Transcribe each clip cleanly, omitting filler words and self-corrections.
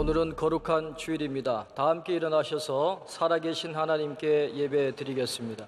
오늘은 거룩한 주일입니다. 다 함께 일어나셔서 살아계신 하나님께 예배 드리겠습니다.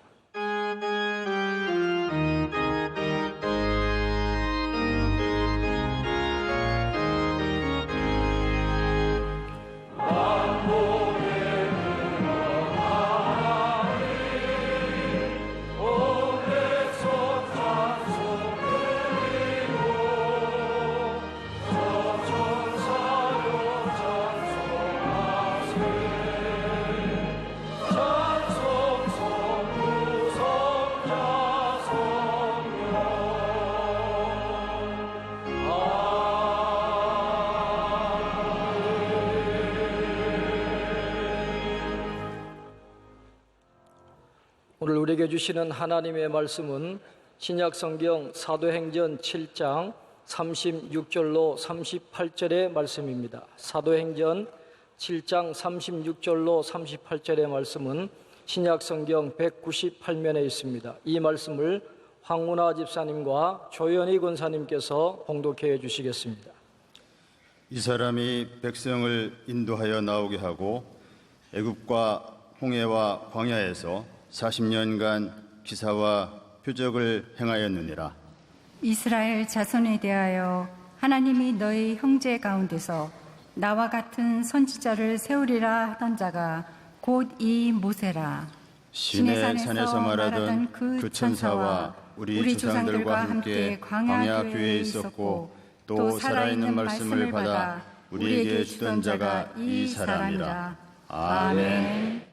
오늘 우리에게 주시는 하나님의 말씀은 신약성경 사도행전 7장 36절로 38절의 말씀입니다. 사도행전 7장 36절로 38절의 말씀은 신약성경 198면에 있습니다. 이 말씀을 황문화 집사님과 조현희 권사님께서 봉독해 주시겠습니다. 이 사람이 백성을 인도하여 나오게 하고 애굽과 홍해와 광야에서 40년간 기사와 표적을 행하였느니라. 이스라엘 자손에 대하여 하나님이 너희 형제 가운데서 나와 같은 선지자를 세우리라 하던 자가 곧 이 모세라. 시내 산에서 말하던 그 천사와 우리 조상들과 함께 광야 교회에 있었고 또 살아있는 말씀을 받아 우리에게 주던 자가 이 사람이라. 아멘.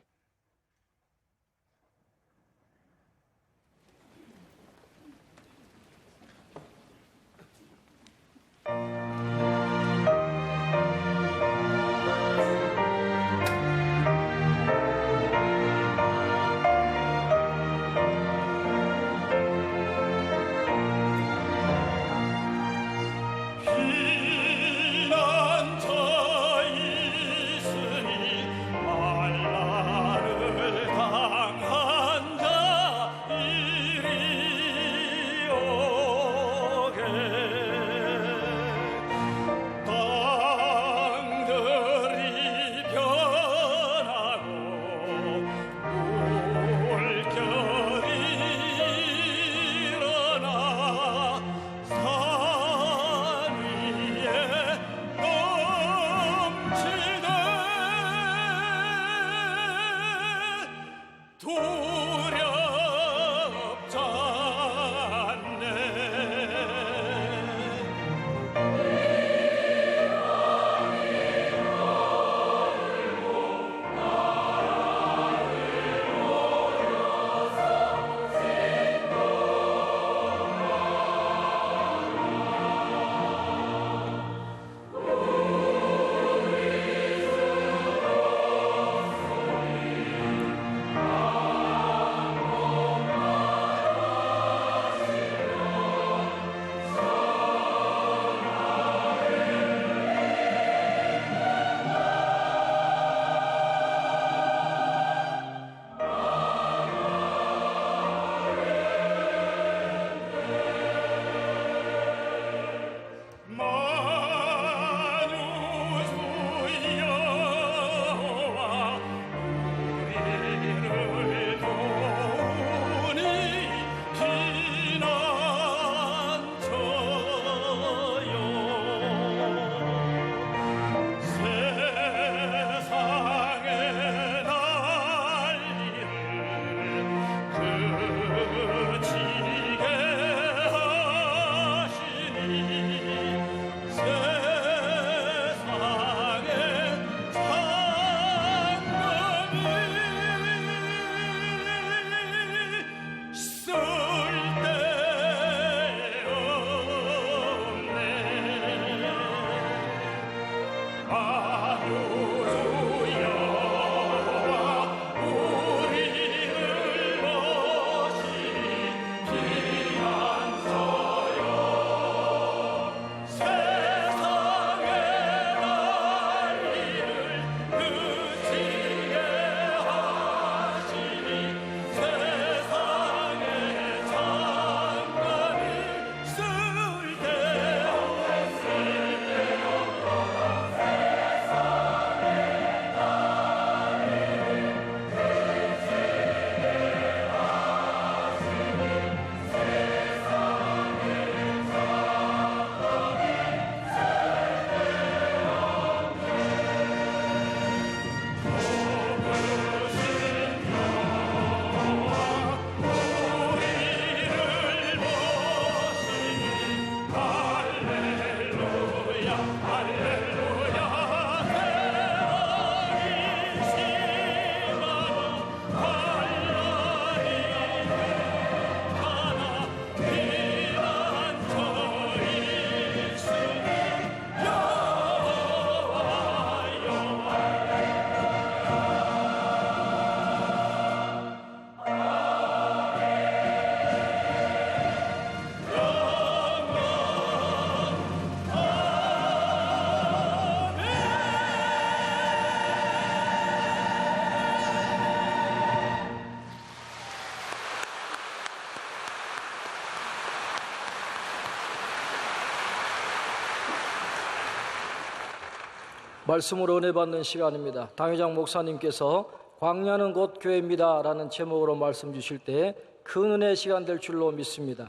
말씀으로 은혜 받는 시간입니다. 당회장 목사님께서 광야는 곧 교회입니다 라는 제목으로 말씀 주실 때 큰 은혜의 시간 될 줄로 믿습니다.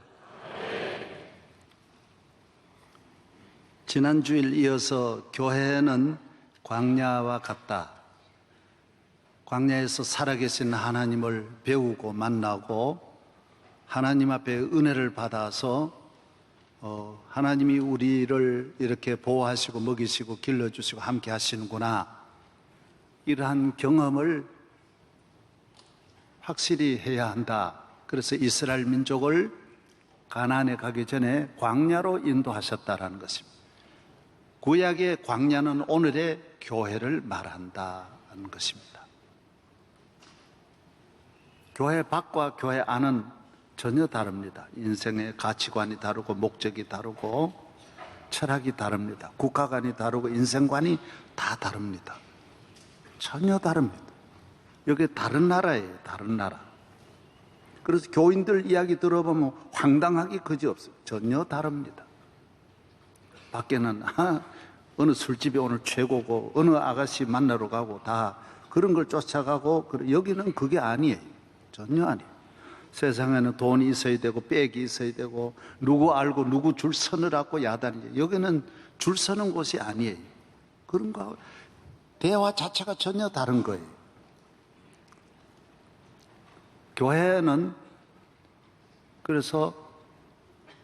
지난주일 이어서 교회는 광야와 같다. 광야에서 살아계신 하나님을 배우고 만나고 하나님 앞에 은혜를 받아서 하나님이 우리를 이렇게 보호하시고 먹이시고 길러주시고 함께 하시는구나, 이러한 경험을 확실히 해야 한다. 그래서 이스라엘 민족을 가나안에 가기 전에 광야로 인도하셨다라는 것입니다. 구약의 광야는 오늘의 교회를 말한다는 것입니다. 교회 밖과 교회 안은 전혀 다릅니다. 인생의 가치관이 다르고 목적이 다르고 철학이 다릅니다. 국가관이 다르고 인생관이 다 다릅니다. 전혀 다릅니다. 여기 다른 나라예요. 다른 나라. 그래서 교인들 이야기 들어보면 황당하기 그지없어요. 전혀 다릅니다. 밖에는 어느 술집이 오늘 최고고 어느 아가씨 만나러 가고 다 그런 걸 쫓아가고, 여기는 그게 아니에요. 전혀 아니에요. 세상에는 돈이 있어야 되고 백이 있어야 되고 누구 알고 누구 줄 서느라고 야단이에요. 여기는 줄 서는 곳이 아니에요. 그런 거 대화 자체가 전혀 다른 거예요. 교회는 그래서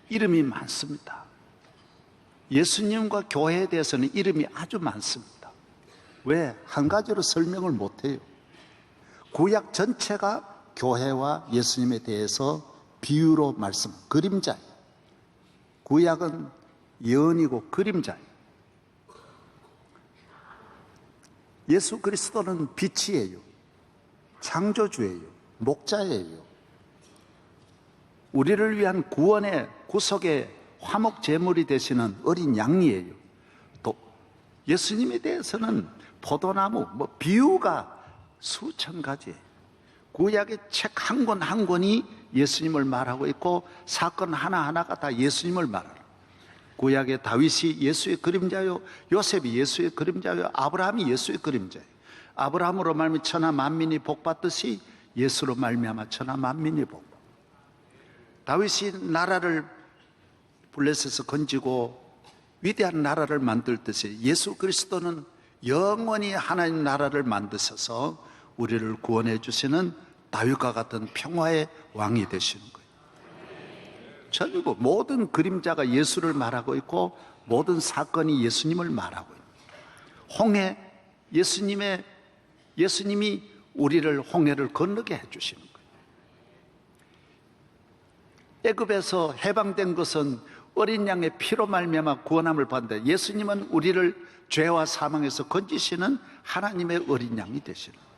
이름이 많습니다. 예수님과 교회에 대해서는 이름이 아주 많습니다. 왜? 한 가지로 설명을 못해요. 구약 전체가 교회와 예수님에 대해서 비유로 말씀, 그림자예요. 구약은 예언이고 그림자예요. 예수 그리스도는 빛이에요. 창조주예요. 목자예요. 우리를 위한 구원의 구속의 화목 제물이 되시는 어린 양이에요. 또 예수님에 대해서는 포도나무, 비유가 수천 가지예요. 구약의 책 한 권 한 권이 예수님을 말하고 있고 사건 하나하나가 다 예수님을 말하는. 구약의 다윗이 예수의 그림자요, 요셉이 예수의 그림자요, 아브라함이 예수의 그림자예요. 아브라함으로 말미암아 천하 만민이 복받듯이 예수로 말미암아 천하 만민이 복. 다윗이 나라를 블레셋에서 건지고 위대한 나라를 만들듯이 예수 그리스도는 영원히 하나님 나라를 만드셔서 우리를 구원해 주시는 다윗과 같은 평화의 왕이 되시는 거예요. 전부 모든 그림자가 예수를 말하고 있고 모든 사건이 예수님을 말하고 있는 홍해, 예수님이 우리를 홍해를 건너게 해주시는 거예요. 애굽에서 해방된 것은 어린 양의 피로 말미암아 구원함을 받는데 예수님은 우리를 죄와 사망에서 건지시는 하나님의 어린 양이 되시는 거예요.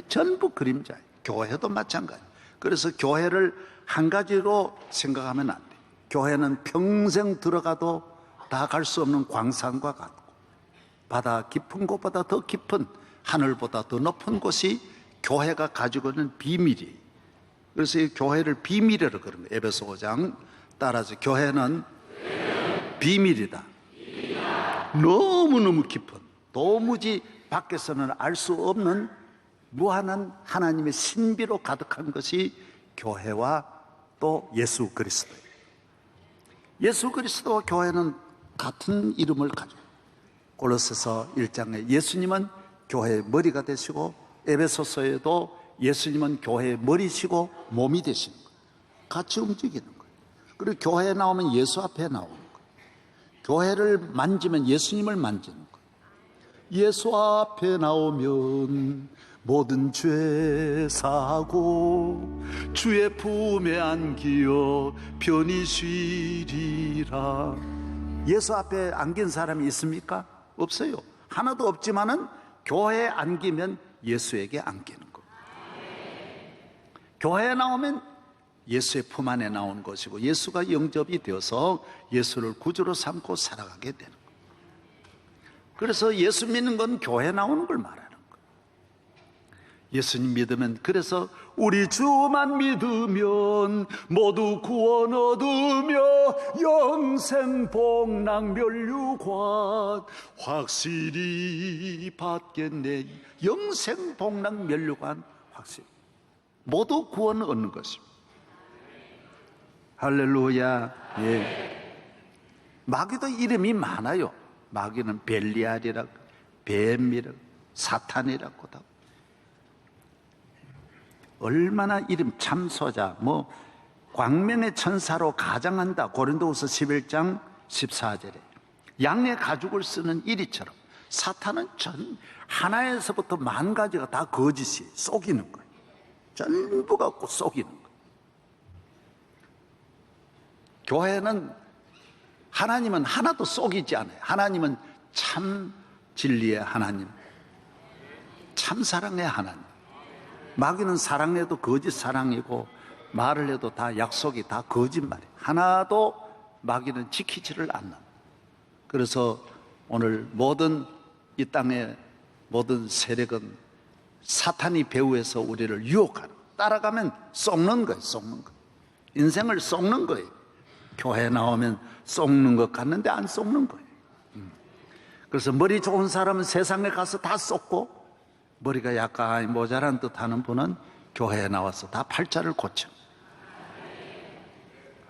전부 그림자예요. 교회도 마찬가지. 그래서 교회를 한 가지로 생각하면 안 돼요. 교회는 평생 들어가도 다 갈 수 없는 광산과 같고 바다 깊은 곳보다 더 깊은 하늘보다 더 높은 곳이 교회가 가지고 있는 비밀이에요. 그래서 이 교회를 비밀이라고 그럽니다. 에베소 5장 따라서 교회는 비밀이다. 너무너무 깊은, 도무지 밖에서는 알 수 없는 무한한 하나님의 신비로 가득한 것이 교회와 또 예수 그리스도예요. 예수 그리스도와 교회는 같은 이름을 가져요. 골로새서 1장에 예수님은 교회의 머리가 되시고 에베소서에도 예수님은 교회의 머리시고 몸이 되시는 거예요. 같이 움직이는 거예요. 그리고 교회에 나오면 예수 앞에 나오는 거예요. 교회를 만지면 예수님을 만지는 거예요. 예수 앞에 나오면 모든 죄 사고 주의 품에 안기어 편히 쉬리라. 예수 앞에 안긴 사람이 있습니까? 없어요. 하나도 없지만은 교회에 안기면 예수에게 안기는 거예요. 교회에 나오면 예수의 품 안에 나오는 것이고 예수가 영접이 되어서 예수를 구주로 삼고 살아가게 되는 거예요. 그래서 예수 믿는 건 교회에 나오는 걸 말하는 거예요. 예수님 믿으면, 그래서 우리 주만 믿으면 모두 구원 얻으며 영생 복락 면류관 확실히 받겠네. 영생 복락 면류관 확실히 모두 구원 얻는 것입니다. 할렐루야. 예. 마귀도 이름이 많아요. 마귀는 벨리알이라고, 뱀이라고, 사탄이라고 하고, 얼마나 이름 참소자, 뭐 광명의 천사로 가장한다. 고린도후서 11장 14절에 양의 가죽을 쓰는 이리처럼 사탄은 전 하나에서부터 만 가지가 다 거짓이 속이는 거예요. 전부 갖고 속이는 거예요. 교회는, 하나님은 하나도 속이지 않아요. 하나님은 참 진리의 하나님, 참 사랑의 하나님. 마귀는 사랑해도 거짓 사랑이고 말을 해도 다 약속이 다 거짓말이에요. 하나도 마귀는 지키지를 않는. 그래서 오늘 모든 이 땅의 모든 세력은 사탄이 배후에서 우리를 유혹하는, 따라가면 썩는 거예요. 썩는 거. 인생을 썩는 거예요. 교회에 나오면 썩는 것 같는데 안 썩는 거예요. 그래서 머리 좋은 사람은 세상에 가서 다 썩고, 머리가 약간 모자란 듯 하는 분은 교회에 나와서 다 팔자를 고쳐.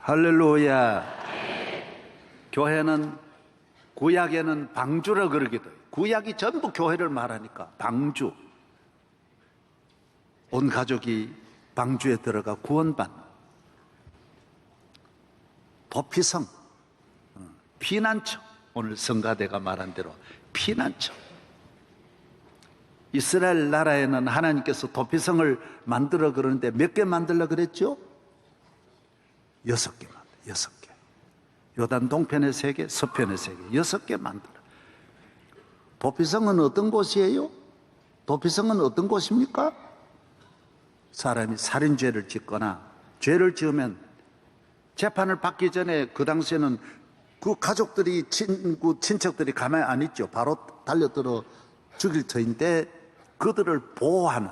할렐루야. 교회는, 구약에는 방주라 그러기도 해요. 구약이 전부 교회를 말하니까 방주. 온 가족이 방주에 들어가 구원받는 도피성, 피난처. 오늘 성가대가 말한 대로 피난처. 이스라엘 나라에는 하나님께서 도피성을 만들어 그러는데 몇 개 만들라 그랬죠? 6개 만들어. 6개. 요단 동편에 3개, 서편에 3개, 6개 만들어. 도피성은 어떤 곳이에요? 도피성은 어떤 곳입니까? 사람이 살인죄를 짓거나 죄를 지으면 재판을 받기 전에, 그 당시에는 그 가족들이, 친척들이 가만히 안 있죠. 바로 달려들어 죽일 터인데 그들을 보호하는,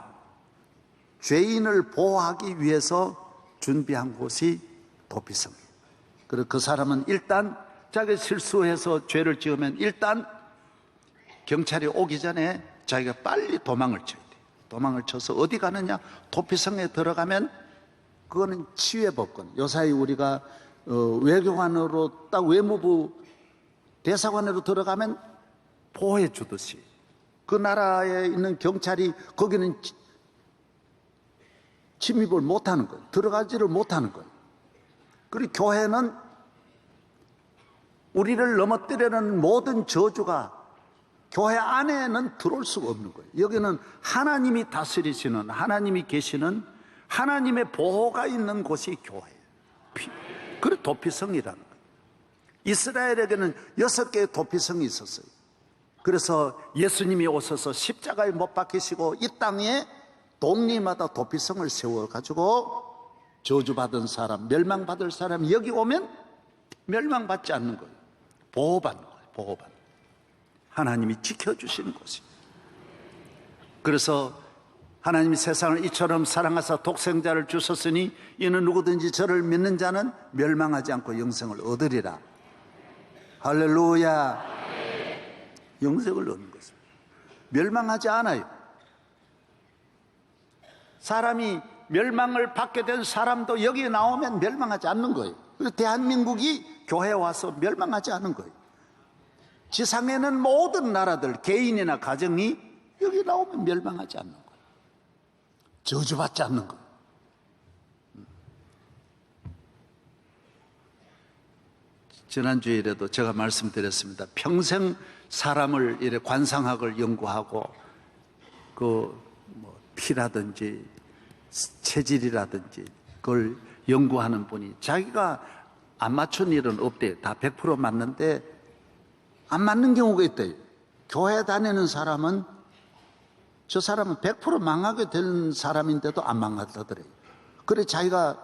죄인을 보호하기 위해서 준비한 곳이 도피성이에요. 그리고 그 사람은 일단 자기가 실수해서 죄를 지으면 일단 경찰이 오기 전에 자기가 빨리 도망을 쳐야 돼요. 도망을 쳐서 어디 가느냐? 도피성에 들어가면 그거는 치유의 법권. 요사이 우리가 외교관으로 딱 외무부 대사관으로 들어가면 보호해 주듯이 그 나라에 있는 경찰이 거기는 침입을 못하는 거예요. 들어가지를 못하는 거예요. 그리고 교회는 우리를 넘어뜨리는 모든 저주가 교회 안에는 들어올 수가 없는 거예요. 여기는 하나님이 다스리시는, 하나님이 계시는, 하나님의 보호가 있는 곳이 교회예요. 그래 도피성이라는 거예요. 이스라엘에게는 6개의 도피성이 있었어요. 그래서 예수님이 오셔서 십자가에 못 박히시고 이 땅에 동리마다 도피성을 세워가지고 저주받은 사람, 멸망받을 사람이 여기 오면 멸망받지 않는 거예요. 보호받는 거예요. 보호받는. 하나님이 지켜주시는 곳이에요. 그래서 하나님이 세상을 이처럼 사랑하사 독생자를 주셨으니 이는 누구든지 저를 믿는 자는 멸망하지 않고 영생을 얻으리라. 할렐루야. 영생을 얻는 것입니다. 멸망하지 않아요. 사람이 멸망을 받게 된 사람도 여기에 나오면 멸망하지 않는 거예요. 그래서 대한민국이 교회에 와서 멸망하지 않은 거예요. 지상에는 모든 나라들, 개인이나 가정이 여기 나오면 멸망하지 않는 거예요. 저주받지 않는 거예요. 지난 주일에도 제가 말씀드렸습니다. 평생 사람을 이래 관상학을 연구하고 피라든지 체질이라든지 그걸 연구하는 분이 자기가 안 맞춘 일은 없대요. 다 100% 맞는데 안 맞는 경우가 있대요. 교회 다니는 사람은 저 사람은 100% 망하게 된 사람인데도 안 망하더래요. 그래 자기가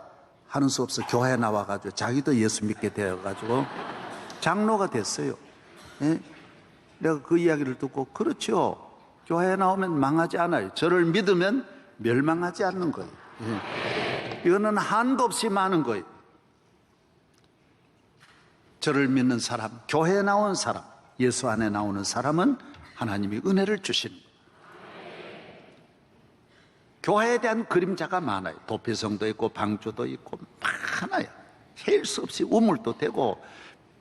하는 수 없어 교회에 나와가지고 자기도 예수 믿게 되어가지고 장로가 됐어요. 예? 내가 그 이야기를 듣고 그렇죠. 교회에 나오면 망하지 않아요. 저를 믿으면 멸망하지 않는 거예요. 예. 이거는 한도 없이 많은 거예요. 저를 믿는 사람, 교회에 나온 사람, 예수 안에 나오는 사람은 하나님이 은혜를 주시는 거예요. 교회에 대한 그림자가 많아요. 도피성도 있고 방주도 있고 많아요. 셀 수 없이 우물도 되고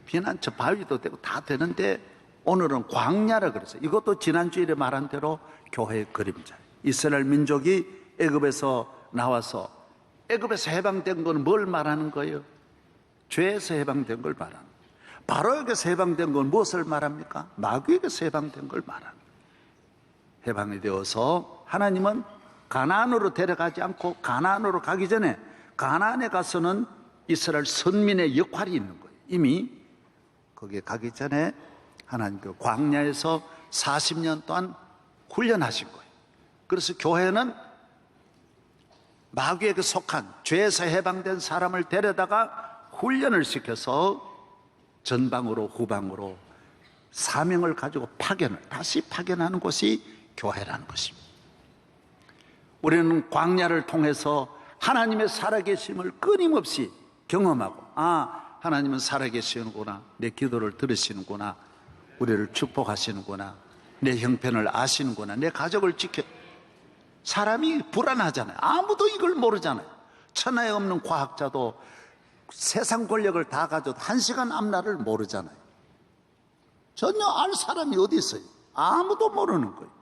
피난처 바위도 되고 다 되는데 오늘은 광야라 그랬어요. 이것도 지난주일에 말한 대로 교회의 그림자예요. 이스라엘 민족이 애굽에서 나와서 애굽에서 해방된 건 뭘 말하는 거예요? 죄에서 해방된 걸 말하는 거예요. 바로에게서 해방된 건 무엇을 말합니까? 마귀에게서 해방된 걸 말하는 거예요. 해방이 되어서 하나님은 가나안으로 데려가지 않고 가나안으로 가기 전에 가나안에 가서는 이스라엘 선민의 역할이 있는 거예요. 이미 거기에 가기 전에 하나님 그 광야에서 40년 동안 훈련하신 거예요. 그래서 교회는 마귀에게 속한 죄에서 해방된 사람을 데려다가 훈련을 시켜서 전방으로 후방으로 사명을 가지고 다시 파견하는 곳이 교회라는 것입니다. 우리는 광야를 통해서 하나님의 살아계심을 끊임없이 경험하고 하나님은 살아계시는구나, 내 기도를 들으시는구나, 우리를 축복하시는구나, 내 형편을 아시는구나, 내 가족을 사람이 불안하잖아요. 아무도 이걸 모르잖아요. 천하에 없는 과학자도 세상 권력을 다 가져도 1시간 앞날을 모르잖아요. 전혀 알 사람이 어디 있어요? 아무도 모르는 거예요.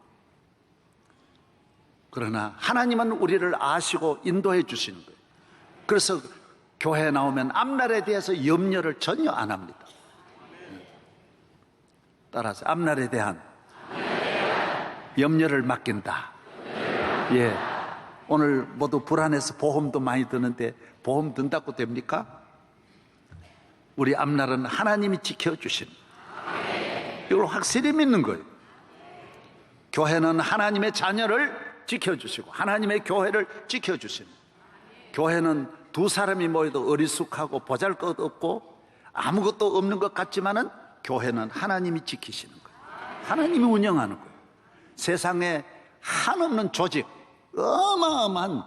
그러나 하나님은 우리를 아시고 인도해 주시는 거예요. 그래서 교회에 나오면 앞날에 대해서 염려를 전혀 안 합니다. 따라서 앞날에 대한 염려를 맡긴다. 예, 오늘 모두 불안해서 보험도 많이 드는데 보험 든다고 됩니까? 우리 앞날은 하나님이 지켜주신, 이걸 확실히 믿는 거예요. 교회는 하나님의 자녀를 지켜주시고 하나님의 교회를 지켜주시는, 교회는 두 사람이 모여도 어리숙하고 보잘것없고 아무것도 없는 것 같지만은 교회는 하나님이 지키시는 거예요. 하나님이 운영하는 거예요. 세상에 한없는 조직, 어마어마한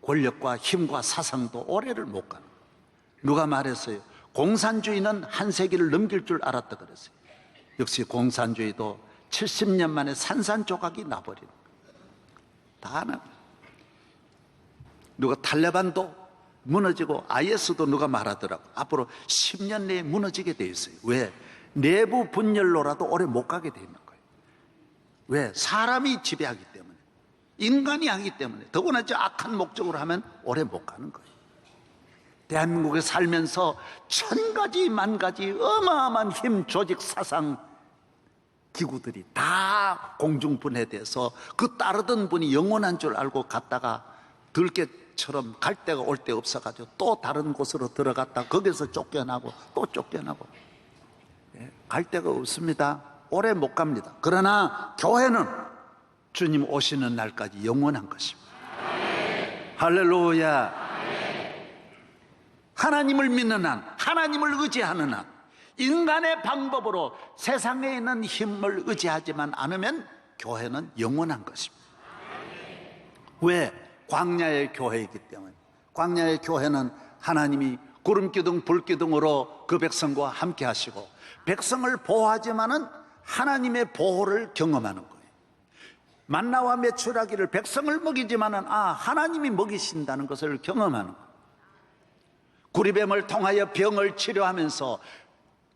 권력과 힘과 사상도 오래를 못 가는 거예요. 누가 말했어요? 공산주의는 한 세기를 넘길 줄 알았다 그랬어요. 역시 공산주의도 70년 만에 산산조각이 나버리는 거예요. 다 하나. 누가 탈레반도 무너지고 IS도 누가 말하더라고. 앞으로 10년 내에 무너지게 돼 있어요. 왜? 내부 분열로라도 오래 못 가게 돼 있는 거예요. 왜? 사람이 지배하기 때문에, 인간이 하기 때문에, 더구나 저 악한 목적으로 하면 오래 못 가는 거예요. 대한민국에 살면서 1000가지 만가지 어마어마한 힘, 조직, 사상, 기구들이 다 공중분해돼서 그 따르던 분이 영원한 줄 알고 갔다가 들깨처럼 갈 데가 올 데 없어가지고 또 다른 곳으로 들어갔다 거기서 쫓겨나고 또 쫓겨나고, 갈 데가 없습니다. 오래 못 갑니다. 그러나 교회는 주님 오시는 날까지 영원한 것입니다. 할렐루야. 하나님을 믿는 한, 하나님을 의지하는 한, 인간의 방법으로 세상에 있는 힘을 의지하지만 않으면 교회는 영원한 것입니다. 왜? 광야의 교회이기 때문에. 광야의 교회는 하나님이 구름기둥 불기둥으로 그 백성과 함께 하시고 백성을 보호하지만은 하나님의 보호를 경험하는 거예요. 만나와 메추라기를 백성을 먹이지만은 하나님이 먹이신다는 것을 경험하는 거예요. 구리뱀을 통하여 병을 치료하면서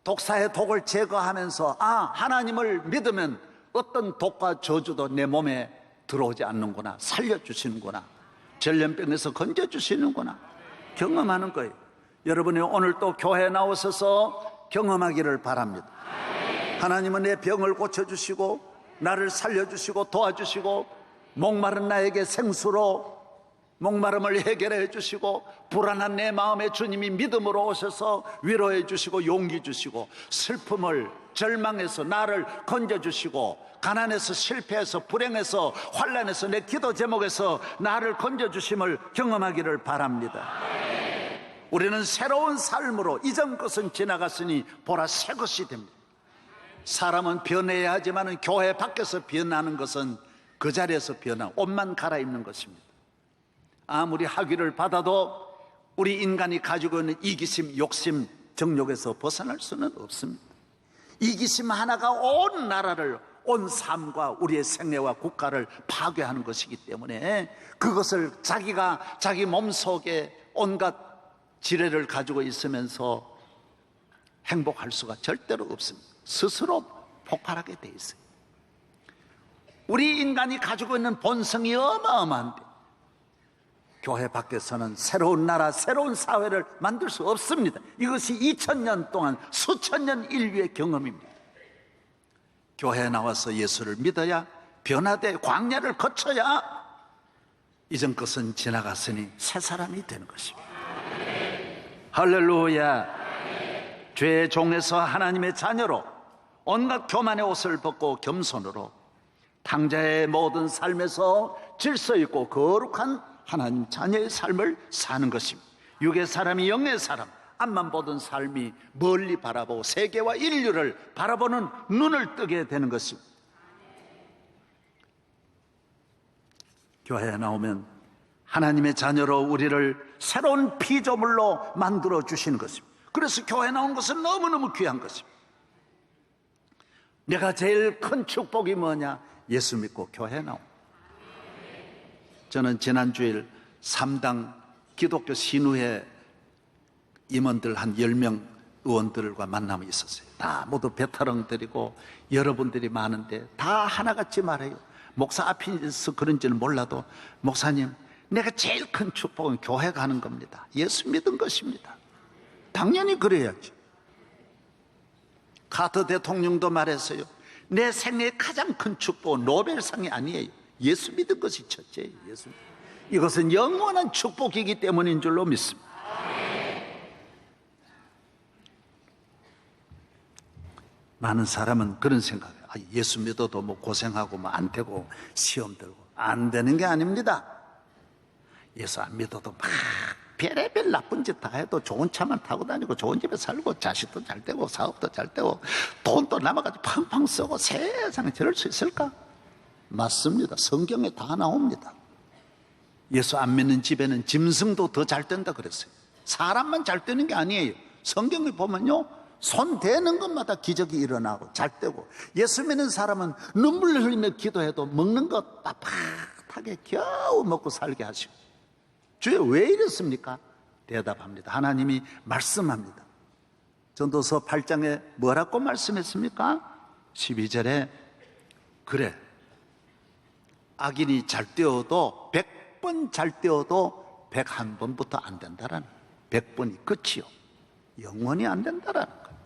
독사의 독을 제거하면서 하나님을 믿으면 어떤 독과 저주도 내 몸에 들어오지 않는구나, 살려주시는구나, 전염병에서 건져주시는구나 경험하는 거예요. 여러분이 오늘 또 교회에 나오셔서 경험하기를 바랍니다. 하나님은 내 병을 고쳐주시고 나를 살려주시고 도와주시고 목마른 나에게 생수로 목마름을 해결해 주시고 불안한 내 마음에 주님이 믿음으로 오셔서 위로해 주시고 용기 주시고 슬픔을 절망해서 나를 건져주시고 가난해서 실패해서 불행해서 환난해서 내 기도 제목에서 나를 건져주심을 경험하기를 바랍니다. 우리는 새로운 삶으로 이전 것은 지나갔으니 보라 새 것이 됩니다. 사람은 변해야 하지만 교회 밖에서 변하는 것은 그 자리에서 변한 옷만 갈아입는 것입니다. 아무리 학위를 받아도 우리 인간이 가지고 있는 이기심, 욕심, 정욕에서 벗어날 수는 없습니다. 이기심 하나가 온 나라를, 온 삶과 우리의 생애와 국가를 파괴하는 것이기 때문에 그것을 자기가 자기 몸속에 온갖 지뢰를 가지고 있으면서 행복할 수가 절대로 없습니다. 스스로 폭발하게 돼 있어요. 우리 인간이 가지고 있는 본성이 어마어마한데 교회 밖에서는 새로운 나라, 새로운 사회를 만들 수 없습니다. 이것이 2000년 동안 수천 년 인류의 경험입니다. 교회에 나와서 예수를 믿어야 변화돼 광야를 거쳐야 이전 것은 지나갔으니 새 사람이 되는 것입니다. 할렐루야. 죄의 종에서 하나님의 자녀로 온갖 교만의 옷을 벗고 겸손으로 탕자의 모든 삶에서 질서 있고 거룩한 하나님 자녀의 삶을 사는 것입니다. 육의 사람이 영의 사람, 앞만 보던 삶이 멀리 바라보고 세계와 인류를 바라보는 눈을 뜨게 되는 것입니다. 교회에 나오면 하나님의 자녀로 우리를 새로운 피조물로 만들어 주시는 것입니다. 그래서 교회에 나오는 것은 너무너무 귀한 것입니다. 내가 제일 큰 축복이 뭐냐? 예수 믿고 교회에 나옵니다. 저는 지난주일 3당 기독교 신우회 임원들 한 10명 의원들과 만남이 있었어요. 다 모두 베테랑들이고 여러분들이 많은데 다 하나같이 말해요. 목사 앞에서 그런지는 몰라도 목사님, 내가 제일 큰 축복은 교회 가는 겁니다. 예수 믿은 것입니다. 당연히 그래야지. 카터 대통령도 말했어요. 내 생애의 가장 큰 축복은 노벨상이 아니에요. 예수 믿은 것이 첫째예요. 예수. 이것은 영원한 축복이기 때문인 줄로 믿습니다. 많은 사람은 그런 생각을 해요. 예수 믿어도 뭐 고생하고 뭐 안 되고 시험 들고 안 되는 게 아닙니다. 예수 안 믿어도 막 별의별 나쁜 짓 다 해도 좋은 차만 타고 다니고 좋은 집에 살고 자식도 잘 되고 사업도 잘 되고 돈도 남아가지고 팡팡 쓰고 세상에 저럴 수 있을까? 맞습니다. 성경에 다 나옵니다. 예수 안 믿는 집에는 짐승도 더 잘 된다 그랬어요. 사람만 잘 되는 게 아니에요. 성경에 보면요, 손 대는 것마다 기적이 일어나고 잘 되고, 예수 믿는 사람은 눈물 흘리며 기도해도 먹는 것 빳빳하게 겨우 먹고 살게 하시고. 주여 왜 이랬습니까? 대답합니다. 하나님이 말씀합니다. 전도서 8장에 뭐라고 말씀했습니까? 12절에 그래, 악인이 잘 되어도 100번 잘 되어도 101번부터 안 된다라는, 100번이 끝이요, 영원히 안 된다라는 거예요.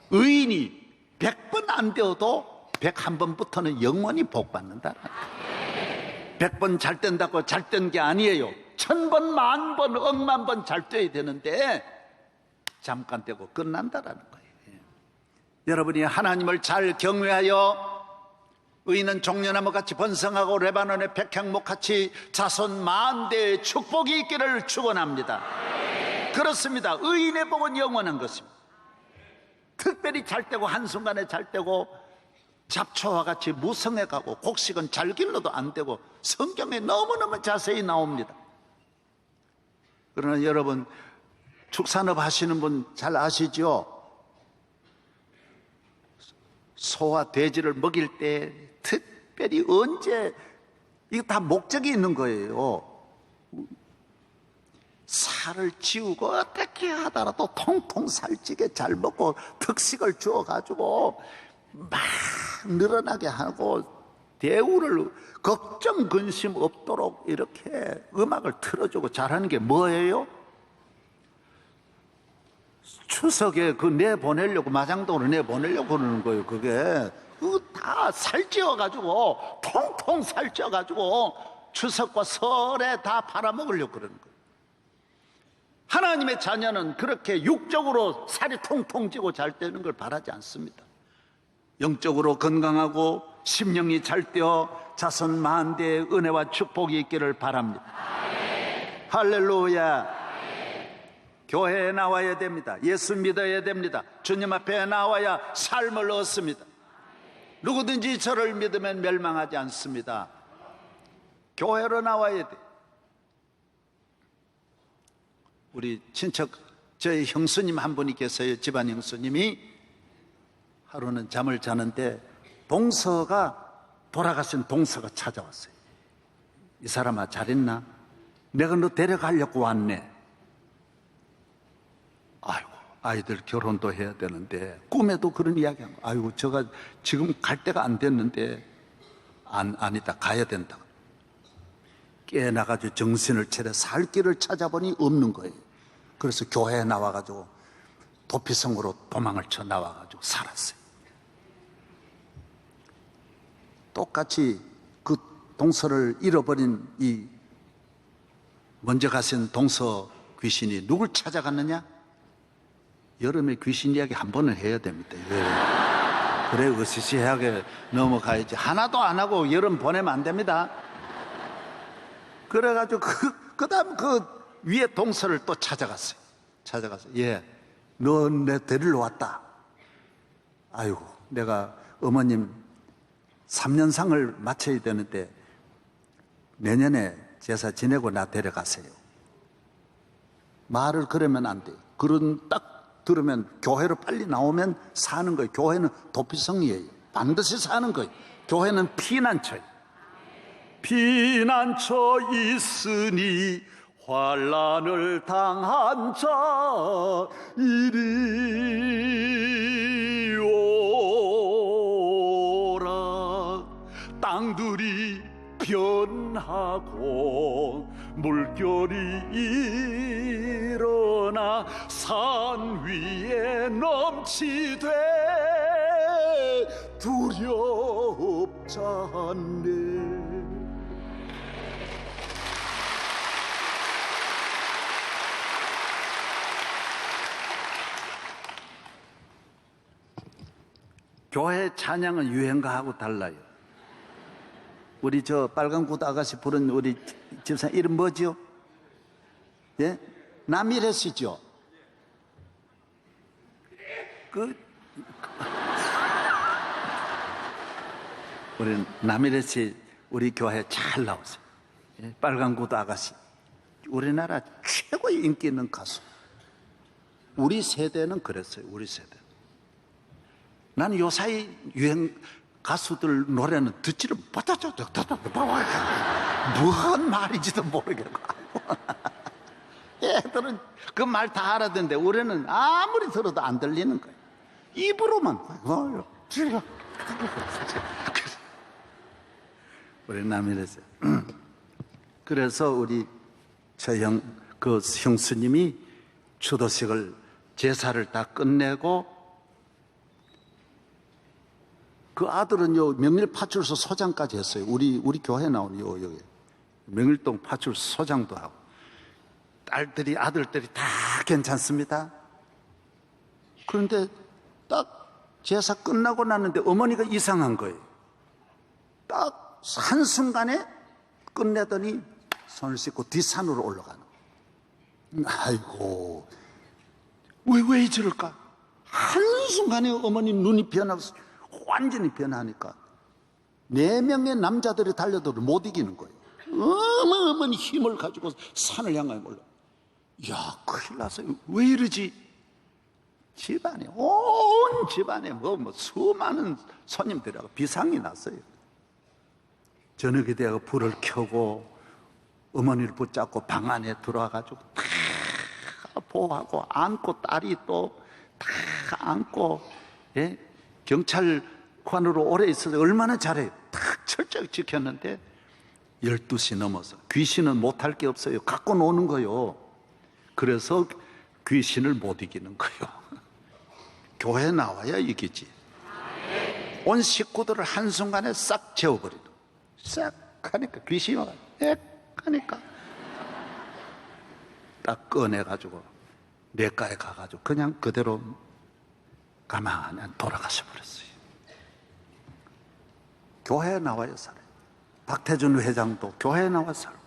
의인이 100번 안 되어도 101번부터는 영원히 복 받는다라는 거예요. 100번 잘 된다고 잘 된 게 아니에요. 1000번, 10,000번, 억만 번 잘 돼야 되는데 잠깐 되고 끝난다라는 거예요. 여러분이 하나님을 잘 경외하여 의인은 종려나무같이 번성하고 레바논의 백향목같이 자손 10,000대의 축복이 있기를 축원합니다. 그렇습니다. 의인의 복은 영원한 것입니다. 특별히 잘 되고 한순간에 잘 되고 잡초와 같이 무성해가고 곡식은 잘 길러도 안 되고 성경에 너무너무 자세히 나옵니다. 그러나 여러분, 축산업 하시는 분 잘 아시죠? 소와 돼지를 먹일 때 특별히 언제, 이거 다 목적이 있는 거예요. 살을 지우고 어떻게 하더라도 통통 살찌게 잘 먹고 특식을 주어가지고 막 늘어나게 하고 대우를 걱정 근심 없도록 이렇게 음악을 틀어주고 잘하는 게 뭐예요? 추석에 그 내보내려고, 마장동으로 내보내려고 그러는 거예요. 그게 그거 다 살찌워가지고, 통통 살쪄가지고 추석과 설에 다 팔아먹으려고 그러는 거예요. 하나님의 자녀는 그렇게 육적으로 살이 통통 찌고 잘 되는 걸 바라지 않습니다. 영적으로 건강하고 심령이 잘 되어 자손 만대의 은혜와 축복이 있기를 바랍니다. 할렐루야. 교회에 나와야 됩니다. 예수 믿어야 됩니다. 주님 앞에 나와야 삶을 얻습니다. 누구든지 저를 믿으면 멸망하지 않습니다. 교회로 나와야 돼. 우리 친척, 저희 형수님 한 분이 계세요. 집안 형수님이 하루는 잠을 자는데 돌아가신 동서가 찾아왔어요. 이 사람아, 잘 있나? 내가 너 데려가려고 왔네. 아이고, 아이들 결혼도 해야 되는데, 꿈에도 그런 이야기 한 거. 아이고, 제가 지금 갈 때가 안 됐는데, 아니다, 가야 된다. 깨어나가지고 정신을 차려 살 길을 찾아보니 없는 거예요. 그래서 교회에 나와가지고 도피성으로 도망을 쳐 나와가지고 살았어요. 똑같이 그 동서를 잃어버린 이 먼저 가신 동서 귀신이 누굴 찾아갔느냐? 여름에 귀신 이야기 한 번은 해야 됩니다. 그래, 으시시하게 넘어가야지. 하나도 안 하고 여름 보내면 안 됩니다. 그래가지고 그 다음 그 위에 동서를 또 찾아갔어요. 예, 너 내 데리러 왔다. 아이고, 내가 어머님 3년상을 마쳐야 되는데 내년에 제사 지내고 나 데려가세요. 말을 그러면 안 돼요. 그런 딱 들으면 교회로 빨리 나오면 사는 거예요. 교회는 도피성이에요. 반드시 사는 거예요. 교회는 피난처예요. 피난처 있으니 환난을 당한 자 이리 오라. 땅들이 변하고 물결이 일어나 산 위에 넘치되 두렵지 않네. 교회 찬양은 유행가하고 달라요. 우리 저 빨간 구두 아가씨 부른 우리 집사님 이름 뭐지요? 예? 남일혜 씨죠? 우리 남일혜 씨 우리 교회에 잘 나오세요. 예? 빨간 구두 아가씨. 우리나라 최고의 인기 있는 가수. 우리 세대는 그랬어요. 우리 세대. 나는 요사이 유행 가수들 노래는 듣지를 못하죠. 무슨 말인지도 모르겠고. 애들은 그 말 다 알아듣는데 우리는 아무리 들어도 안 들리는 거예요. 입으로만. 우리 남이랬어요. 그래서 우리 그 형수님이 추도식을 제사를 다 끝내고 그 아들은요 명일파출소 소장까지 했어요. 우리 교회 나오는 여기 명일동 파출소 소장도 하고 딸들이 아들들이 다 괜찮습니다. 그런데 딱 제사 끝나고 났는데 어머니가 이상한 거예요. 딱 한순간에 끝내더니 손을 씻고 뒷산으로 올라가는 거예요. 아이고 왜 저럴까? 한순간에 어머니 눈이 변하고 완전히 변하니까 4명의 남자들이 달려도 못 이기는 거예요. 어마어마한 힘을 가지고 산을 향하여 올라. 야, 큰일 났어요. 왜 이러지? 집안에 온 집안에 수많은 손님들하고 비상이 났어요. 저녁이 되어 불을 켜고 어머니를 붙잡고 방 안에 들어와가지고 다 보호하고 안고 딸이 또 다 안고 예? 경찰관으로 오래 있어서 얼마나 잘해요. 딱 철저히 지켰는데 12시 넘어서 귀신은 못할 게 없어요. 갖고 노는 거요. 그래서 귀신을 못 이기는 거예요. 교회 나와야 이기지. 온 식구들을 한순간에 싹 재워버리는, 싹 하니까 귀신이 와서 엑 하니까 딱 꺼내가지고 내과에 가가지고 그냥 그대로 가만히 돌아가셔 버렸어요. 교회에 나와야 살아요. 박태준 회장도 교회에 나와 살고,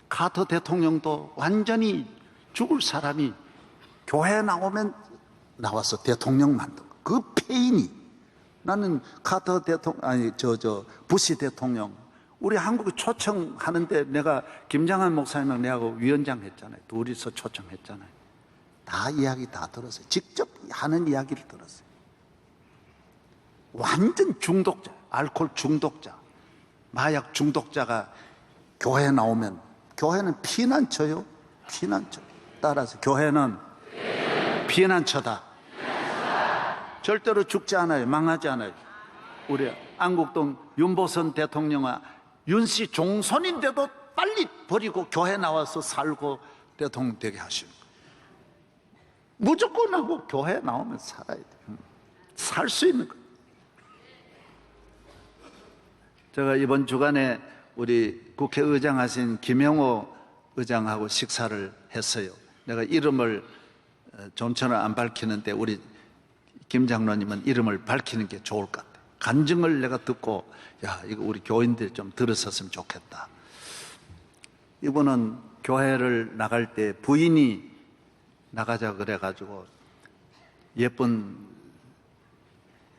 카터 대통령도 완전히 죽을 사람이 교회에 나오면 나와서 대통령 만든 거. 그 페인이, 나는 카터 대통령, 아니 부시 대통령, 우리 한국에 초청하는데 내가 김장한 목사님하고 내하고 위원장 했잖아요. 둘이서 초청했잖아요. 다 이야기 다 들었어요. 직접 하는 이야기를 들었어요. 완전 중독자, 알코올 중독자, 마약 중독자가 교회에 나오면, 교회는 피난처요. 피난처. 따라서 교회는 피난처다. 절대로 죽지 않아요. 망하지 않아요. 우리 안국동 윤보선 대통령아, 윤씨 종손인데도 빨리 버리고 교회 나와서 살고 대통령 되게 하시는 거예요. 무조건 하고 교회 나오면 살아야 돼요. 살 수 있는 거예요. 제가 이번 주간에 우리 국회의장 하신 김영호 의장하고 식사를 했어요. 내가 이름을 좀처럼 안 밝히는데 우리 김 장로님은 이름을 밝히는 게 좋을 것 같아요. 간증을 내가 듣고, 야, 이거 우리 교인들 좀 들었었으면 좋겠다. 이분은 교회를 나갈 때 부인이 나가자 그래가지고 예쁜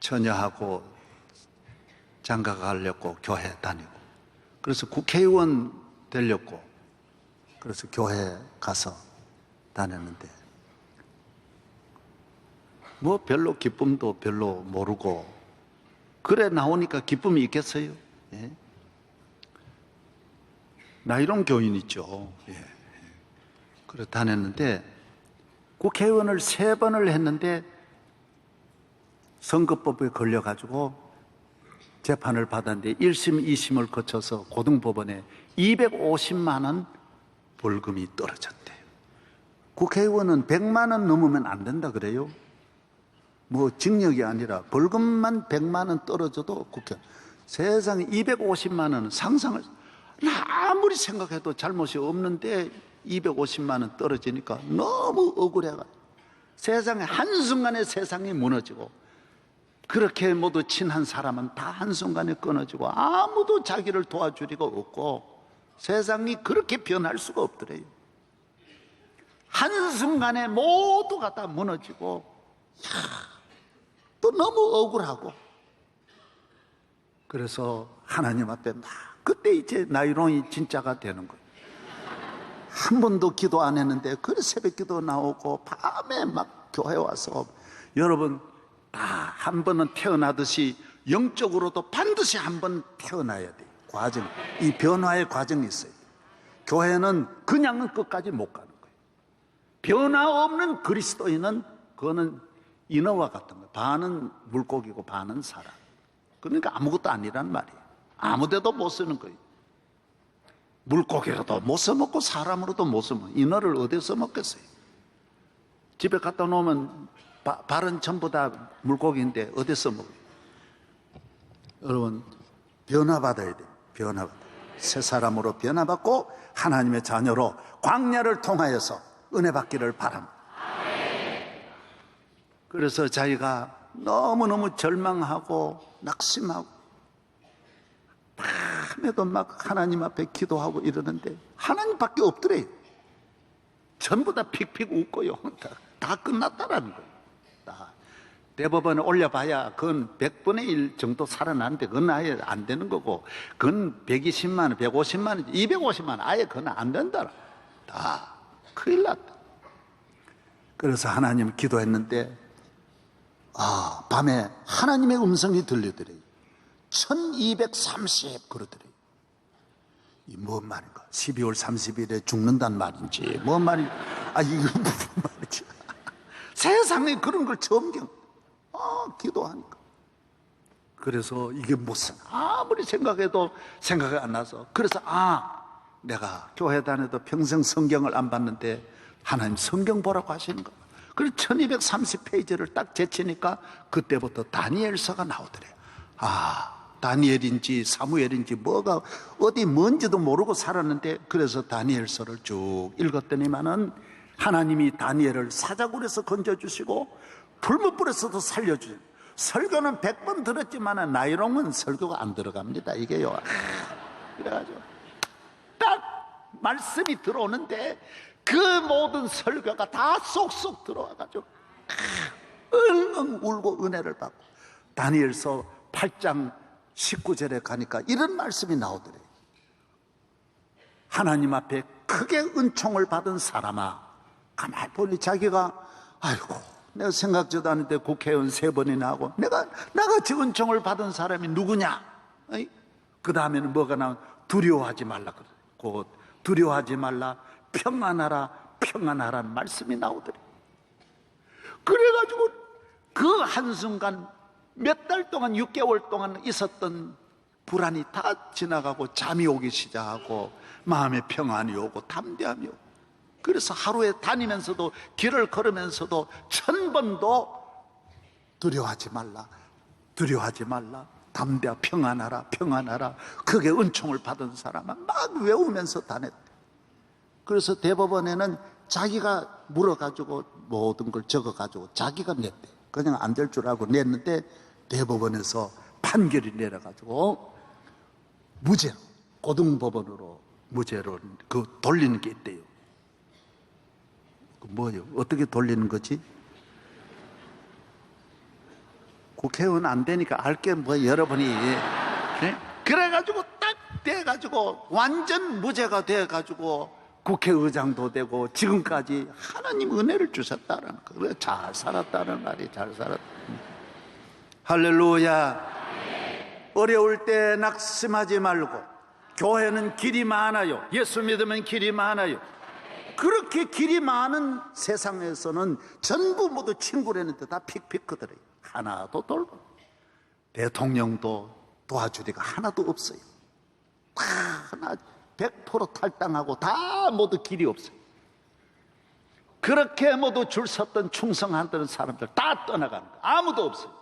처녀하고 장가 가려고 교회 다니고, 그래서 국회의원 되려고, 그래서 교회 가서 다녔는데 뭐 별로 기쁨도 별로 모르고, 그래 나오니까 기쁨이 있겠어요? 예? 나 이런 교인 있죠. 예. 그래 다녔는데 국회의원을 3번을 했는데 선거법에 걸려가지고 재판을 받았는데 1심, 2심을 거쳐서 고등법원에 250만 원 벌금이 떨어졌대요. 국회의원은 100만 원 넘으면 안 된다 그래요. 뭐 징역이 아니라 벌금만 100만 원 떨어져도 국회, 세상에 250만 원은 상상을, 아무리 생각해도 잘못이 없는데 250만 원 떨어지니까 너무 억울해가지고 세상에 한순간에 세상이 무너지고, 그렇게 모두 친한 사람은 다 한순간에 끊어지고 아무도 자기를 도와줄 리가 없고 세상이 그렇게 변할 수가 없더래요. 한순간에 모두가 다 무너지고, 또 너무 억울하고, 그래서 하나님 앞에 막, 그때 이제 나이롱이 진짜가 되는 거예요. 한 번도 기도 안 했는데 그 새벽 기도 나오고 밤에 막 교회 와서, 여러분 다 한 번은 태어나듯이 영적으로도 반드시 한 번 태어나야 돼요. 과정, 이 변화의 과정이 있어요. 교회는 그냥은 끝까지 못 가는 거예요. 변화 없는 그리스도인은 그거는 인어와 같은 거예요. 반은 물고기고 반은 사람. 그러니까 아무것도 아니란 말이에요. 아무데도 못 쓰는 거예요. 물고기로도 못 써먹고 사람으로도 못 써먹고, 인어를 어디서 써먹겠어요? 집에 갖다 놓으면 발은 전부 다 물고기인데 어디서 써먹어요? 여러분, 변화받아야 돼요. 변화받아요. 새 사람으로 변화받고 하나님의 자녀로 광야를 통하여서 은혜 받기를 바랍니다. 그래서 자기가 너무너무 절망하고 낙심하고 밤에도 막 하나님 앞에 기도하고 이러는데 하나님밖에 없더래요. 전부 다 픽픽 웃고요. 다 끝났다라는 거예요. 다. 대법원에 올려봐야 그건 100분의 1 정도 살아나는데 그건 아예 안 되는 거고, 그건 120만 원, 150만 원, 250만 원, 아예 그건 안 된다. 다 큰일 났다. 그래서 하나님 기도했는데, 밤에 하나님의 음성이 들리더래요. 1230 그러더래요. 이 뭔 말인가? 12월 30일에 죽는단 말인지 뭔 말인지, 이거 무슨 말이지? 세상에 그런 걸 처음 기도하니까. 그래서 이게 무슨, 아무리 생각해도 생각이 안 나서, 그래서 내가 교회 다녀도 평생 성경을 안 봤는데 하나님 성경 보라고 하시는 거. 그래서 1230페이지를 딱 제치니까 그때부터 다니엘서가 나오더래요. 다니엘인지 사무엘인지 뭐가 어디 뭔지도 모르고 살았는데, 그래서 다니엘서를 쭉 읽었더니만은 하나님이 다니엘을 사자굴에서 건져주시고 불못불에서도 살려주시고, 설교는 100번 들었지만 나이롱은 설교가 안 들어갑니다, 이게요. 그래가지고 딱 말씀이 들어오는데 그 모든 설교가 다 쏙쏙 들어와가지고 응응 울고 은혜를 받고, 다니엘서 8장 19절에 가니까 이런 말씀이 나오더래요. 하나님 앞에 크게 은총을 받은 사람아, 가만히 보니 자기가 아이고 내가 생각지도 않은데 국회의원 3번이나 하고 내가 나같이 은총을 받은 사람이 누구냐? 그 다음에는 뭐가 나온? 두려워하지 말라 그러고, 두려워하지 말라, 평안하라, 평안하라는 말씀이 나오더래요. 그래가지고 그 한순간 몇 달 동안 6개월 동안 있었던 불안이 다 지나가고 잠이 오기 시작하고 마음에 평안이 오고 담대함이 오고, 그래서 하루에 다니면서도 길을 걸으면서도 1000번도 두려워하지 말라, 두려워하지 말라, 담대하, 평안하라, 평안하라, 그게 은총을 받은 사람은 막 외우면서 다녔대. 그래서 대법원에는 자기가 물어가지고 모든 걸 적어가지고 자기가 냈대. 그냥 안 될 줄 알고 냈는데 대법원에서 판결이 내려가지고 무죄, 고등법원으로 무죄로 그 돌리는 게 있대요. 뭐예요? 어떻게 돌리는 거지? 국회의원 안 되니까 알게 뭐 여러분이 그래가지고 딱 돼가지고 완전 무죄가 돼가지고 국회의장도 되고 지금까지 하나님 은혜를 주셨다는 거. 그래 잘 살았다는 말이 잘 살았다. 할렐루야. 어려울 때 낙심하지 말고, 교회는 길이 많아요. 예수 믿으면 길이 많아요. 그렇게 길이 많은 세상에서는 전부 모두 친구라는데 다 픽픽거려요. 하나도 돌고 대통령도 도와주리가 하나도 없어요. 다 하나 100% 탈당하고 다 모두 길이 없어요. 그렇게 모두 줄 섰던 충성하던 사람들 다 떠나가는 거예요. 아무도 없어요.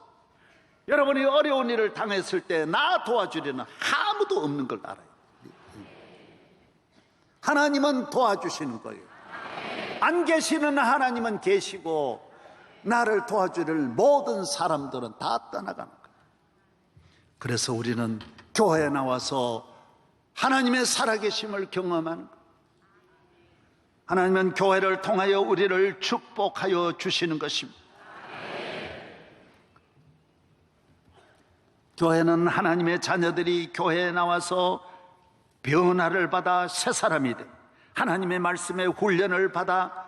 여러분이 어려운 일을 당했을 때 나 도와주리는 아무도 없는 걸 알아요. 하나님은 도와주시는 거예요. 안 계시는 하나님은 계시고 나를 도와줄 모든 사람들은 다 떠나가는 거예요. 그래서 우리는 교회에 나와서 하나님의 살아계심을 경험하는 거예요. 하나님은 교회를 통하여 우리를 축복하여 주시는 것입니다. 교회는 하나님의 자녀들이 교회에 나와서 변화를 받아 새 사람이 돼 하나님의 말씀에 훈련을 받아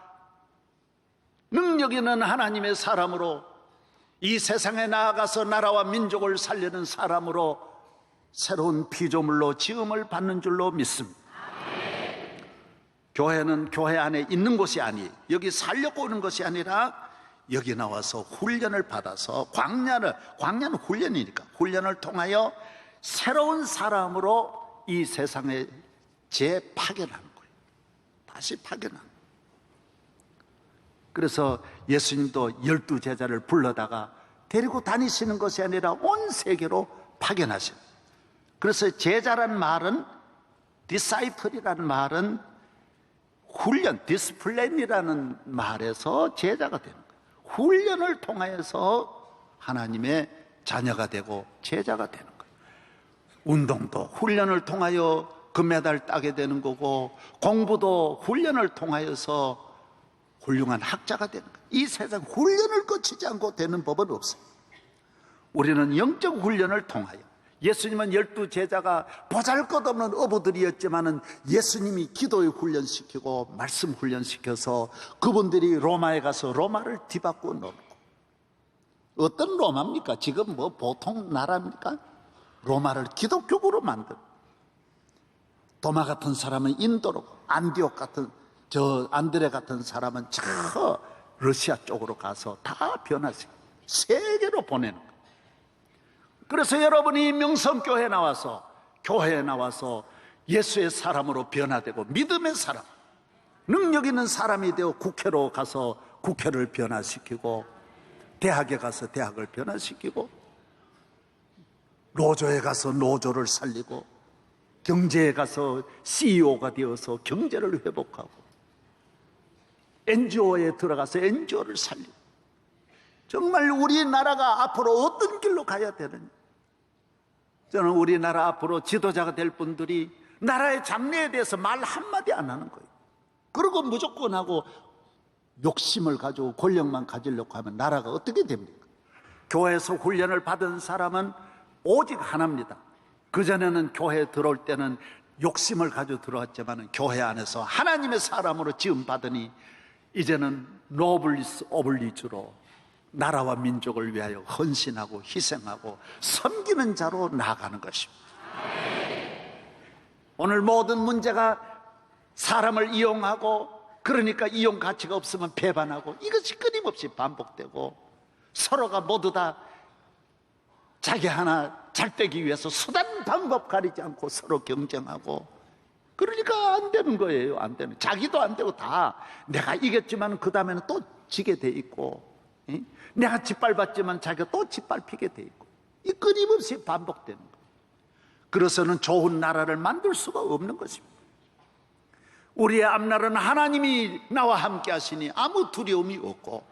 능력 있는 하나님의 사람으로 이 세상에 나아가서 나라와 민족을 살리는 사람으로 새로운 피조물로 지음을 받는 줄로 믿습니다. 교회는 교회 안에 있는 곳이 아니에요. 여기 살려고 오는 것이 아니라 여기 나와서 훈련을 받아서 광야는 훈련이니까 훈련을 통하여 새로운 사람으로 이 세상에 재파견하는 거예요. 다시 파견하는 거예요. 그래서 예수님도 12제자를 불러다가 데리고 다니시는 것이 아니라 온 세계로 파견하셔요. 그래서 제자란 말은, 디사이플이라는 말은 훈련, 디스플레인이라는 말에서 제자가 되는 거예요. 훈련을 통하여서 하나님의 자녀가 되고 제자가 되는 거예요. 운동도 훈련을 통하여 금메달 따게 되는 거고, 공부도 훈련을 통하여서 훌륭한 학자가 되는 거예요. 이 세상 훈련을 거치지 않고 되는 법은 없어요. 우리는 영적 훈련을 통하여, 예수님은 12제자가 보잘것없는 어부들이었지만은 예수님이 기도에 훈련시키고 말씀 훈련시켜서 그분들이 로마에 가서 로마를 뒤바꾸어 놓고, 어떤 로마입니까? 지금 뭐 보통 나라입니까? 로마를 기독교국으로 만든, 도마 같은 사람은 인도로, 안디옥 같은 안드레 같은 사람은 저 러시아 쪽으로 가서 다 변화시키고 세계로 보내는 거예요. 그래서 여러분이 명성교회에 나와서, 교회에 나와서 예수의 사람으로 변화되고 믿음의 사람, 능력 있는 사람이 되어 국회로 가서 국회를 변화시키고, 대학에 가서 대학을 변화시키고, 노조에 가서 노조를 살리고, 경제에 가서 CEO가 되어서 경제를 회복하고, NGO에 들어가서 NGO를 살리고, 정말 우리나라가 앞으로 어떤 길로 가야 되는지, 저는 우리나라 앞으로 지도자가 될 분들이 나라의 장래에 대해서 말 한마디 안 하는 거예요. 그리고 무조건 하고 욕심을 가지고 권력만 가지려고 하면 나라가 어떻게 됩니까? 교회에서 훈련을 받은 사람은 오직 하나입니다. 그전에는 교회에 들어올 때는 욕심을 가지고 들어왔지만 교회 안에서 하나님의 사람으로 지음받으니 이제는 노블리스 오블리주로 나라와 민족을 위하여 헌신하고 희생하고 섬기는 자로 나아가는 것입니다. 오늘 모든 문제가 사람을 이용하고, 그러니까 이용 가치가 없으면 배반하고, 이것이 끊임없이 반복되고, 서로가 모두 다 자기 하나 잘 되기 위해서 수단 방법 가리지 않고 서로 경쟁하고, 그러니까 안 되는 거예요. 안 되는, 자기도 안 되고 다 내가 이겼지만 그 다음에는 또 지게 돼 있고, 내가 짓밟았지만 자기가 또 짓밟히게 돼 있고, 이 끊임없이 반복되는 거예요. 그래서는 좋은 나라를 만들 수가 없는 것입니다. 우리의 앞날은 하나님이 나와 함께 하시니 아무 두려움이 없고,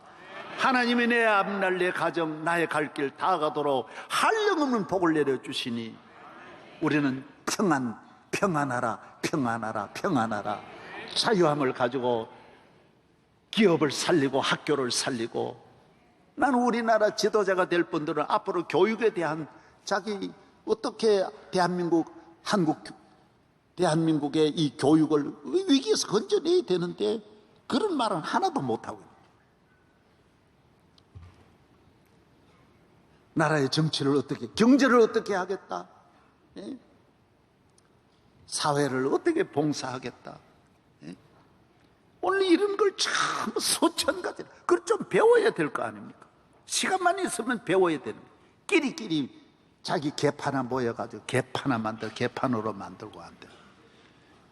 하나님이 내 앞날, 내 가정, 나의 갈 길 다 가도록 한량없는 복을 내려주시니 우리는 평안하라, 평안하라, 평안하라, 자유함을 가지고 기업을 살리고 학교를 살리고, 나는 우리나라 지도자가 될 분들은 앞으로 교육에 대한 자기 어떻게 대한민국의 이 교육을 위기에서 건져내야 되는데 그런 말은 하나도 못하고 있는, 나라의 정치를 어떻게, 경제를 어떻게 하겠다, 사회를 어떻게 봉사하겠다, 오늘 이런 걸 참 수천 가지, 그걸 좀 배워야 될 거 아닙니까? 시간만 있으면 배워야 되는 거예요. 끼리끼리 자기 개파나 모여가지고 개파나 개판으로 만들고 안 돼요.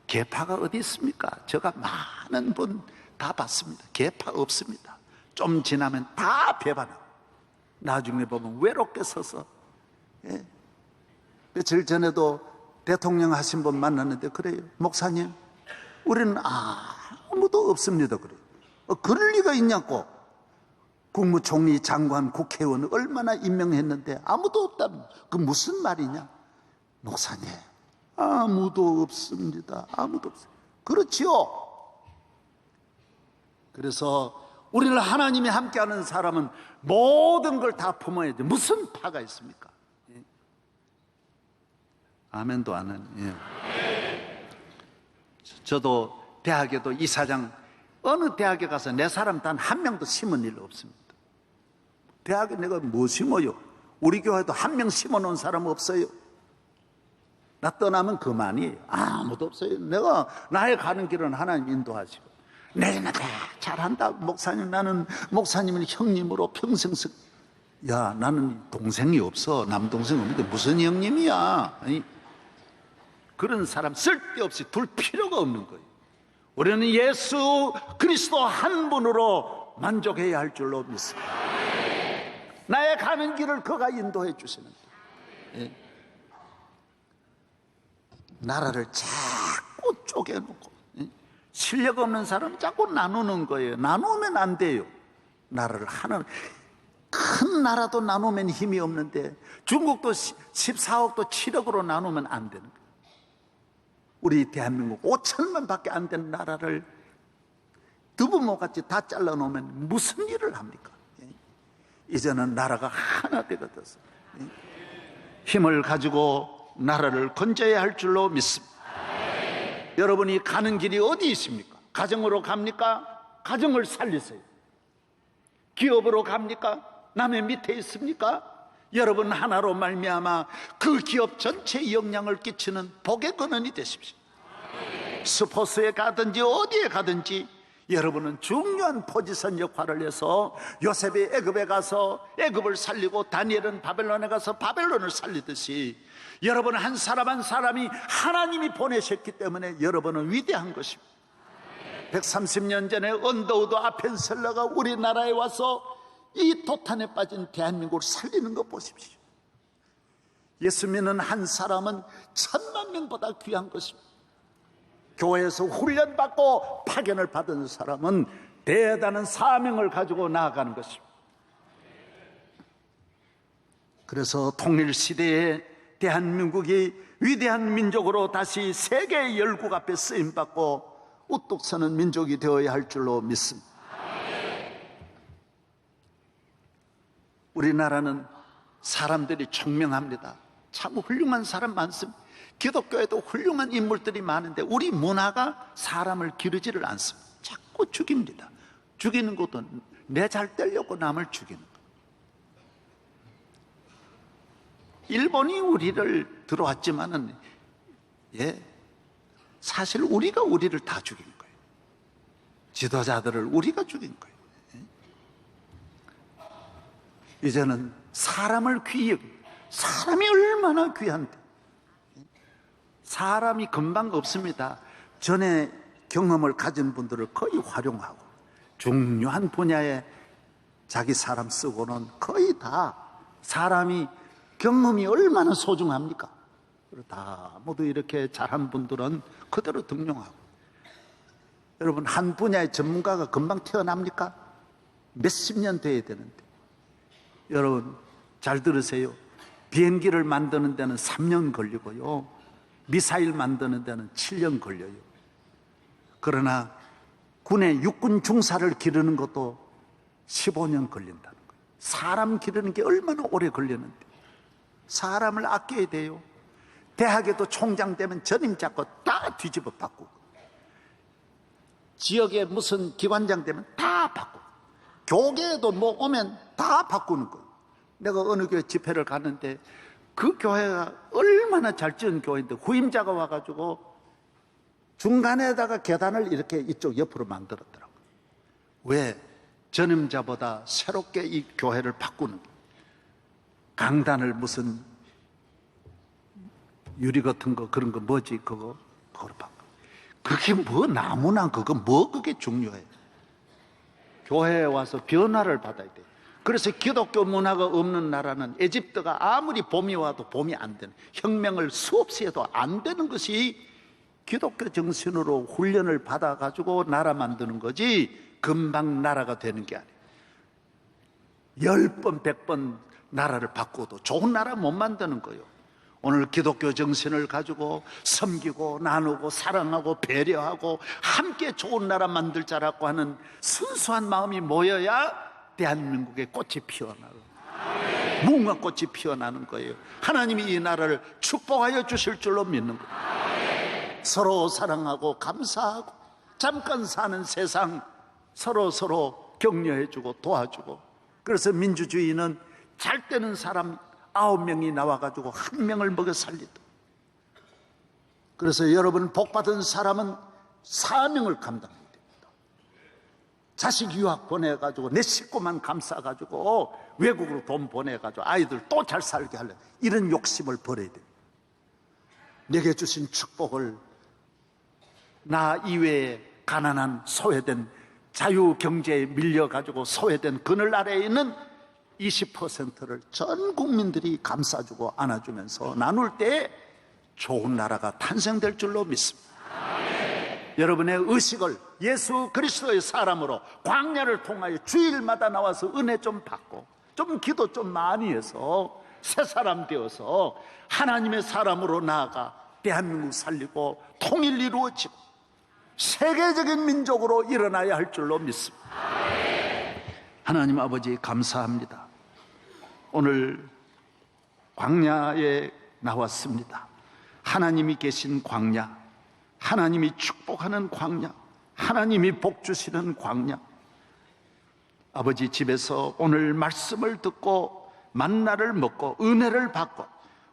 개파가 어디 있습니까? 제가 많은 분 다 봤습니다. 개파 없습니다. 좀 지나면 다 배반하고 나중에 보면 외롭게 서서, 며칠 전에도 대통령 하신 분 만났는데 그래요. 목사님, 우리는 아무도 없습니다. 그래요. 그럴 리가 있냐고. 국무총리, 장관, 국회의원 얼마나 임명했는데 아무도 없다면 그 무슨 말이냐? 목사님, 아무도 없습니다. 아무도 없습니다. 그렇지요. 그래서 우리를 하나님이 함께하는 사람은 모든 걸 다 품어야 돼. 무슨 파가 있습니까? 아멘도 안 하네. 저도 대학에도 이사장, 어느 대학에 가서 내 사람 단 한 명도 심은 일 없습니다. 대학에 내가 뭐 심어요? 우리 교회도 한 명 심어놓은 사람 없어요. 나 떠나면 그만이에요. 아무도 없어요. 내가 나의 가는 길은 하나님 인도하시고, 내가 다 잘한다. 목사님, 나는 목사님은 형님으로 평생 야, 나는 동생이 없어. 남동생 없는데 무슨 형님이야? 그런 사람 쓸데없이 둘 필요가 없는 거예요. 우리는 예수 그리스도 한 분으로 만족해야 할 줄로 믿습니다. 나의 가는 길을 그가 인도해 주시는 거예요. 나라를 자꾸 쪼개놓고, 실력 없는 사람은 자꾸 나누는 거예요. 나누면 안 돼요. 나라를 큰 나라도 나누면 힘이 없는데 중국도 14억도 7억으로 나누면 안 되는 거예요. 우리 대한민국 5천만 밖에 안 되는 나라를 두부모같이 다 잘라놓으면 무슨 일을 합니까? 이제는 나라가 하나 되거든요. 힘을 가지고 나라를 건져야 할 줄로 믿습니다. 여러분이 가는 길이 어디 있습니까? 가정으로 갑니까? 가정을 살리세요. 기업으로 갑니까? 남의 밑에 있습니까? 여러분 하나로 말미암아 그 기업 전체에 영향을 끼치는 복의 근원이 되십시오. 스포츠에 가든지 어디에 가든지 여러분은 중요한 포지션 역할을 해서 요셉이 애굽에 가서 애굽을 살리고 다니엘은 바벨론에 가서 바벨론을 살리듯이 여러분 한 사람 한 사람이 하나님이 보내셨기 때문에 여러분은 위대한 것입니다. 130년 전에 언더우드 아펜셀러가 우리나라에 와서 이 도탄에 빠진 대한민국을 살리는 거 보십시오. 예수 믿는 한 사람은 1000만 명보다 귀한 것입니다. 교회에서 훈련받고 파견을 받은 사람은 대단한 사명을 가지고 나아가는 것입니다. 그래서 통일시대에 대한민국이 위대한 민족으로 다시 세계의 열국 앞에 쓰임받고 우뚝 서는 민족이 되어야 할 줄로 믿습니다. 우리나라는 사람들이 총명합니다. 참 훌륭한 사람 많습니다. 기독교에도 훌륭한 인물들이 많은데 우리 문화가 사람을 기르지를 않습니다. 자꾸 죽입니다. 죽이는 것도 내 잘 되려고 남을 죽이는 것. 일본이 우리를 들어왔지만은 사실 우리가 우리를 다 죽인 거예요. 지도자들을 우리가 죽인 거예요. 이제는 사람을 귀히 여깁니다. 사람이 얼마나 귀한데. 사람이 금방 없습니다. 전에 경험을 가진 분들을 거의 활용하고 중요한 분야에 자기 사람 쓰고는 거의 다 사람이 경험이 얼마나 소중합니까? 다 모두 이렇게 잘한 분들은 그대로 등용하고. 여러분, 한 분야의 전문가가 금방 태어납니까? 몇십 년 돼야 되는데. 여러분 잘 들으세요. 비행기를 만드는 데는 3년 걸리고요, 미사일 만드는 데는 7년 걸려요. 그러나 군의 육군 중사를 기르는 것도 15년 걸린다는 거예요. 사람 기르는 게 얼마나 오래 걸리는데. 사람을 아껴야 돼요. 대학에도 총장 되면 전임 잡고 다 뒤집어 바꾸고, 지역에 무슨 기관장 되면 다 바꾸고, 교계에도 뭐 오면 다 바꾸는 거예요. 내가 어느 교회 집회를 갔는데 그 교회가 얼마나 잘 지은 교회인데 후임자가 와가지고 중간에다가 계단을 이렇게 이쪽 옆으로 만들었더라고요. 왜? 전임자보다 새롭게 이 교회를 바꾸는 거예요. 강단을 무슨 유리 같은 거, 그런 거 뭐지 그거, 그걸 바꿔. 그게 뭐 나무나 그거 뭐 그게 중요해. 교회에 와서 변화를 받아야 돼. 그래서 기독교 문화가 없는 나라는 에집트가 아무리 봄이 와도 봄이 안 되는, 혁명을 수없이 해도 안 되는 것이 기독교 정신으로 훈련을 받아가지고 나라 만드는 거지 금방 나라가 되는 게 아니에요. 10번 100번 나라를 바꿔도 좋은 나라 못 만드는 거예요. 오늘 기독교 정신을 가지고 섬기고 나누고 사랑하고 배려하고 함께 좋은 나라 만들자라고 하는 순수한 마음이 모여야 대한민국의 꽃이 피어나고 무궁화 꽃이 피어나는 거예요. 하나님이 이 나라를 축복하여 주실 줄로 믿는 거예요. 서로 사랑하고 감사하고 잠깐 사는 세상 서로 격려해주고 도와주고. 그래서 민주주의는 잘 되는 사람 9명이 나와가지고 1명을 먹여 살리다. 그래서 여러분 복받은 사람은 사명을 감당해야 됩니다. 자식 유학 보내가지고 내 식구만 감싸가지고 외국으로 돈 보내가지고 아이들 또 잘 살게 하려, 이런 욕심을 버려야 됩니다. 내게 주신 축복을 나 이외에 가난한 소외된 자유경제에 밀려가지고 소외된 그늘 아래에 있는 20%를 전 국민들이 감싸주고 안아주면서 나눌 때 좋은 나라가 탄생될 줄로 믿습니다. 여러분의 의식을 예수 그리스도의 사람으로 광야를 통하여 주일마다 나와서 은혜 좀 받고 좀 기도 좀 많이 해서 새 사람 되어서 하나님의 사람으로 나아가 대한민국 살리고 통일 이루어지고 세계적인 민족으로 일어나야 할 줄로 믿습니다. 하나님 아버지 감사합니다. 오늘 광야에 나왔습니다. 하나님이 계신 광야, 하나님이 축복하는 광야, 하나님이 복 주시는 광야. 아버지 집에서 오늘 말씀을 듣고 만나를 먹고 은혜를 받고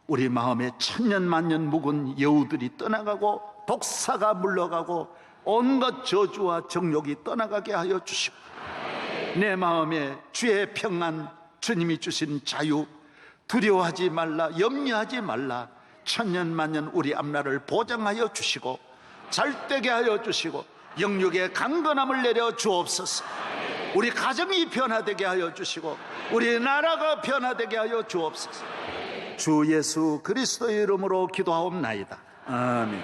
우리 마음에 천년만년 묵은 여우들이 떠나가고 독사가 물러가고 온갖 저주와 정욕이 떠나가게 하여 주시고 내 마음에 주의 평안, 주님이 주신 자유, 두려워하지 말라, 염려하지 말라, 천년만년 우리 앞날을 보장하여 주시고 잘되게 하여 주시고 영육의 강건함을 내려 주옵소서. 우리 가정이 변화되게 하여 주시고 우리 나라가 변화되게 하여 주옵소서. 주 예수 그리스도의 이름으로 기도하옵나이다. 아멘.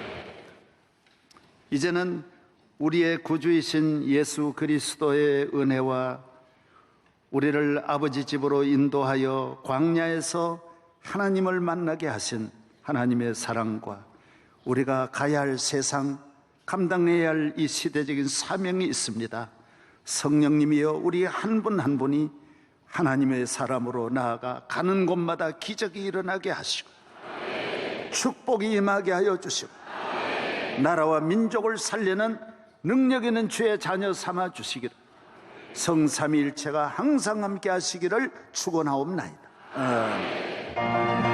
이제는 우리의 구주이신 예수 그리스도의 은혜와 우리를 아버지 집으로 인도하여 광야에서 하나님을 만나게 하신 하나님의 사랑과 우리가 가야 할 세상, 감당해야 할 이 시대적인 사명이 있습니다. 성령님이여 우리 한 분 한 분이 하나님의 사람으로 나아가 가는 곳마다 기적이 일어나게 하시고 축복이 임하게 하여 주시고 나라와 민족을 살리는 능력 있는 주의 자녀 삼아 주시기를 성삼위일체가 항상 함께 하시기를 축원하옵나이다. 아멘.